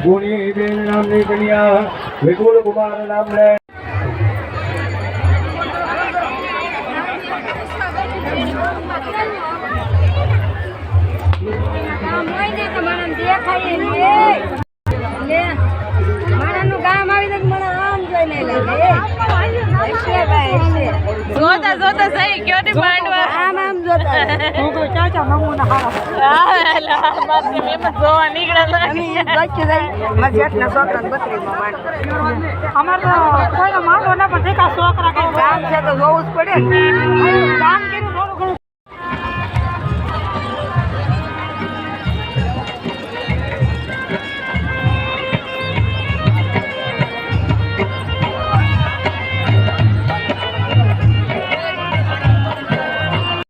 ગુણી બેન નામની કન્યા વિપુલ કુમાર નામને જોતા જોતા સહી કયો ની માંડવા આમ આમ જોતા હું કોઈ ચાચા મમ્મુના હારા બાપની મેં જોવા નીકળેલા અમે બચ્ચે જાય માર જેટના છોકરાને બકરીમાં માંડવા અમાર તો કોઈનો માંડવો ના પણ દેખા છોકરા કઈ કામ છે તો જોવું જ પડે કામ